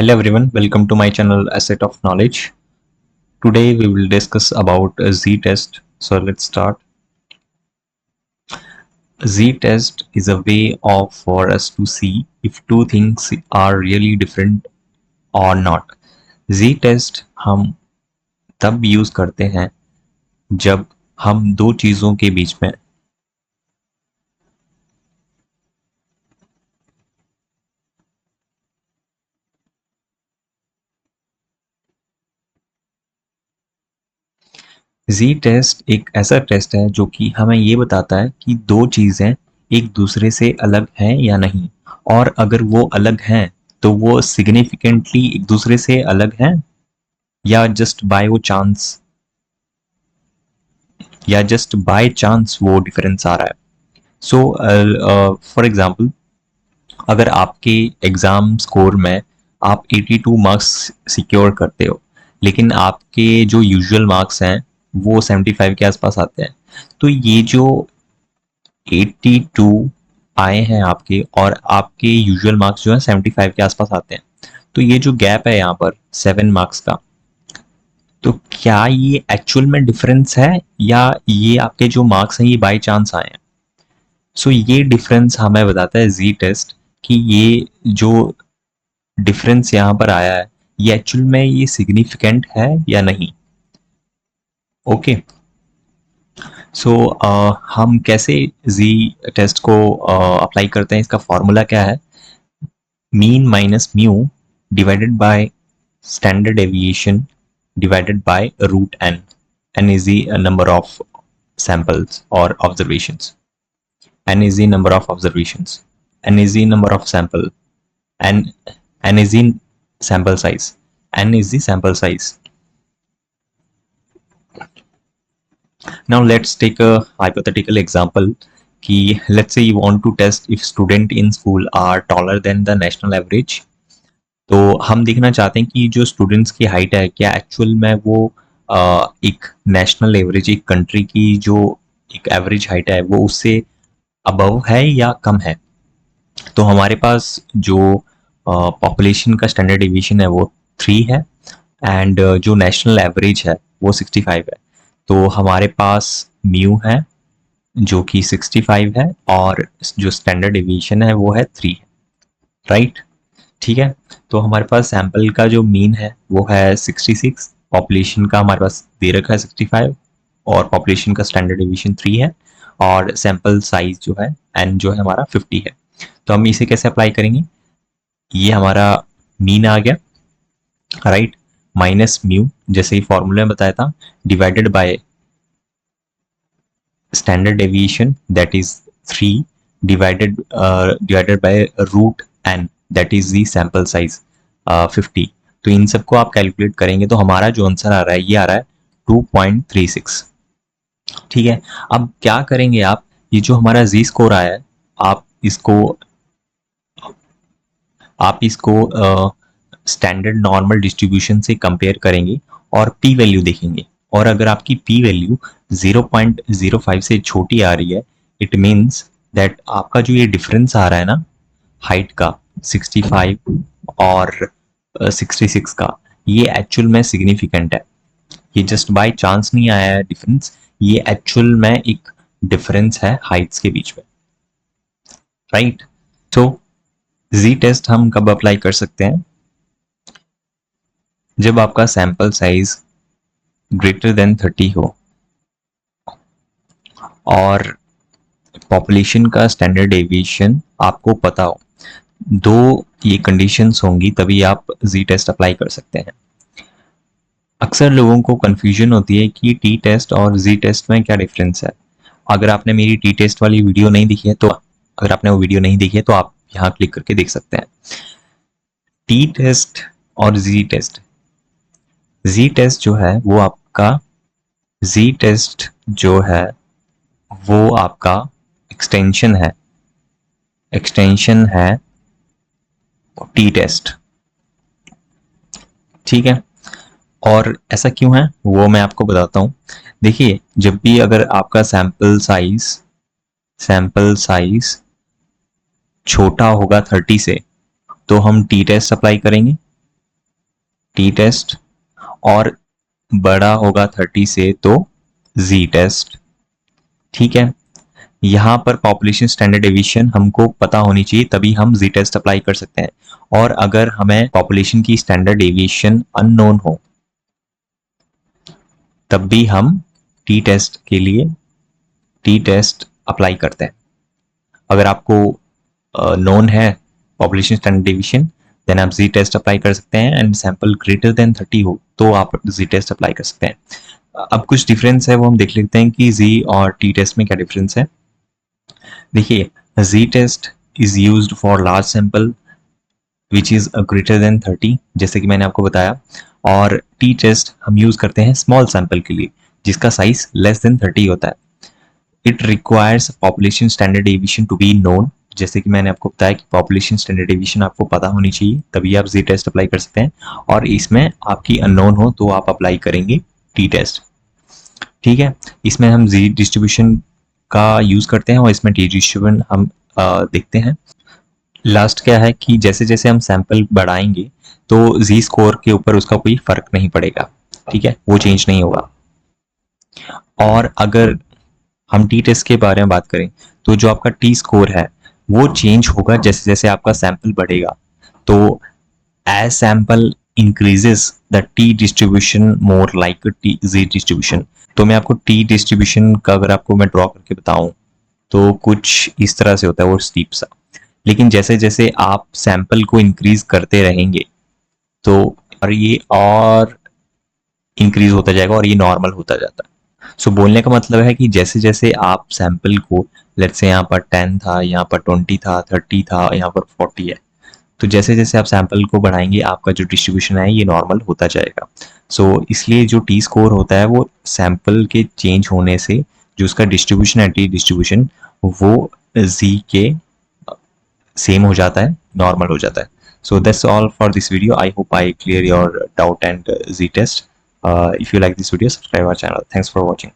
Hello everyone, welcome to my channel Asset of Knowledge. Today we will discuss about a Z-test. So let's start. Z-test is a way of for us to see if two things are really different or not. Z-test हम तब use करते हैं जब हम दो चीजों के बीच में जी टेस्ट एक ऐसा टेस्ट है जो कि हमें ये बताता है कि दो चीज़ें एक दूसरे से अलग हैं या नहीं, और अगर वो अलग हैं तो वो सिग्निफिकेंटली एक दूसरे से अलग हैं या जस्ट बाय चांस वो डिफरेंस आ रहा है. सो फॉर एग्जांपल, अगर आपके एग्ज़ाम स्कोर में आप 82 मार्क्स सिक्योर करते हो, लेकिन आपके जो यूजुअल मार्क्स हैं वो 75 के आसपास आते हैं, तो ये जो 82 आए हैं आपके और आपके यूजुअल मार्क्स जो है 75 के आसपास आते हैं, तो ये जो गैप है यहाँ पर 7 मार्क्स का, तो क्या ये एक्चुअल में डिफरेंस है या ये आपके जो मार्क्स हैं ये बाय चांस आए हैं. सो ये डिफरेंस हमें बताता है जी टेस्ट कि ये जो डिफरेंस यहाँ पर आया है ये एक्चुअल में ये सिग्निफिकेंट है या नहीं. ओके. सो हम कैसे जी टेस्ट को अप्लाई करते हैं, इसका फॉर्मूला क्या है? Mean minus mu divided by standard deviation divided by root n. N is the number of samples or observations. N is the number of observations. N is the number of sample. N is the sample size. N is the sample size. Now let's take a hypothetical example. कि let's say you want to test if student in school are taller than the national average. तो हम देखना चाहते हैं कि जो students की height है क्या एक्चुअल में वो एक नेशनल एवरेज, एक कंट्री की जो एक एवरेज हाइट है वो उससे अबव है या कम है. तो हमारे पास जो पॉपुलेशन का स्टैंडर्ड डिवीजन है वो 3 है एंड जो नेशनल एवरेज है वो 65 है. तो हमारे पास म्यू है जो कि 65 है और जो स्टैंडर्ड डिवीजन है वो है 3 है. राइट, ठीक है. तो हमारे पास सैंपल का जो मीन है वो है 66, पॉपुलेशन का हमारे पास दे रखा है 65 और पॉपुलेशन का स्टैंडर्ड डिवीजन 3 है और सैंपल साइज जो है एन जो है हमारा 50 है. तो हम इसे कैसे अप्लाई करेंगे? ये हमारा मीन आ गया, राइट, माइनस म्यू जैसे ही फॉर्मूले में बताया था divided by standard deviation that is 3 divided by root N that is the sample size 50. तो इन सबको आप कैलकुलेट करेंगे तो हमारा जो आंसर आ रहा है ये आ रहा है 2.36. ठीक है. अब क्या करेंगे आप, ये जो हमारा जी स्कोर आया है आप इसको स्टैंडर्ड नॉर्मल डिस्ट्रीब्यूशन से कंपेयर करेंगे और पी वैल्यू देखेंगे, और अगर आपकी पी वैल्यू 0.05 से छोटी आ रही है इट मीन्स दैट आपका जो ये डिफरेंस आ रहा है ना हाइट का 65 और 66 का, ये एक्चुअल में सिग्निफिकेंट है. ये जस्ट बाय चांस नहीं आया है डिफरेंस, ये एक्चुअल में एक डिफरेंस है हाइट्स के बीच में. राइट. तो जी टेस्ट हम कब अप्लाई कर सकते हैं? जब आपका सैंपल साइज ग्रेटर देन 30 हो और पॉपुलेशन का स्टैंडर्ड डेविएशन आपको पता हो. दो ये कंडीशंस होंगी तभी आप जी टेस्ट अप्लाई कर सकते हैं. अक्सर लोगों को कंफ्यूजन होती है कि टी टेस्ट और जी टेस्ट में क्या डिफरेंस है. अगर आपने मेरी टी टेस्ट वाली वीडियो नहीं देखी है तो अगर आपने वो वीडियो नहीं देखी है तो आप यहाँ क्लिक करके देख सकते हैं. टी टेस्ट और जी टेस्ट, जी टेस्ट जो है वो आपका जी टेस्ट जो है वो आपका एक्सटेंशन है टी टेस्ट. ठीक है. और ऐसा क्यों है वो मैं आपको बताता हूं. देखिए, जब भी अगर आपका सैंपल साइज छोटा होगा 30 से तो हम टी टेस्ट अप्लाई करेंगे, टी टेस्ट, और बड़ा होगा 30 से तो जी टेस्ट। ठीक है, यहाँ पर पॉपुलेशन स्टैंडर्ड डेविएशन हमको पता होनी चाहिए, तभी हम जी टेस्ट अप्लाई कर सकते हैं। और अगर हमें पॉपुलेशन की स्टैंडर्ड डेविएशन अननोन हो तब भी हम टी टेस्ट के लिए टी टेस्ट अप्लाई करते हैं। अगर आपको नोन है पॉपुलेशन स्टैंडर्ड डेविएशन, देन आप जी टेस्ट अप्लाई कर सकते हैं, एंड सैंपल ग्रेटर देन 30 हो तो आप जी टेस्ट अप्लाई कर सकते हैं। अब कुछ डिफरेंस है वो हम देख लेते हैं कि जी और टी टेस्ट में क्या डिफरेंस है। देखिए, Z test is used for large sample which is greater than 30, जैसे कि मैंने आपको बताया, और टी टेस्ट हम यूज करते हैं स्मॉल सैंपल के लिए जिसका साइज लेस देन 30 होता है। It requires population standard deviation to be known, जैसे कि मैंने आपको बताया कि पॉपुलेशन स्टैंडर्ड डेविएशन आपको पता होनी चाहिए तभी आप जी टेस्ट अप्लाई कर सकते हैं, और इसमें आपकी अननोन हो तो आप अप्लाई करेंगे टी टेस्ट। ठीक है, इसमें हम जी डिस्ट्रीब्यूशन का यूज करते हैं और इसमें टी डिस्ट्रीब्यूशन हम देखते हैं। लास्ट क्या है कि जैसे जैसे हम सैंपल बढ़ाएंगे तो जी स्कोर के ऊपर उसका कोई फर्क नहीं पड़ेगा। ठीक है, वो चेंज नहीं होगा। और अगर हम टी टेस्ट के बारे में बात करें तो जो आपका टी स्कोर है वो चेंज होगा जैसे जैसे आपका सैंपल बढ़ेगा। तो as sample increases the T distribution more like T G distribution. तो मैं आपको टी डिस्ट्रीब्यूशन का अगर आपको मैं ड्रॉ करके बताऊं तो कुछ इस तरह से होता है, वो स्टीप सा। लेकिन जैसे जैसे आप सैंपल को इंक्रीज करते रहेंगे तो और ये और इंक्रीज होता जाएगा और ये नॉर्मल होता जाता है। सो बोलने का मतलब है कि जैसे जैसे आप सैंपल को, लेट्स से यहाँ पर 10 था, यहाँ पर 20 था, 30 था, यहाँ पर 40 है, तो जैसे जैसे आप सैंपल को बढ़ाएंगे आपका जो डिस्ट्रीब्यूशन है ये नॉर्मल होता जाएगा। सो इसलिए जो टी स्कोर होता है वो सैंपल के चेंज होने से जो उसका डिस्ट्रीब्यूशन है, टी डिस्ट्रीब्यूशन, वो जी के सेम हो जाता है, नॉर्मल हो जाता है। So that's all for this video. I hope I clear your doubt and z test. If you like this video, subscribe our channel. Thanks for watching.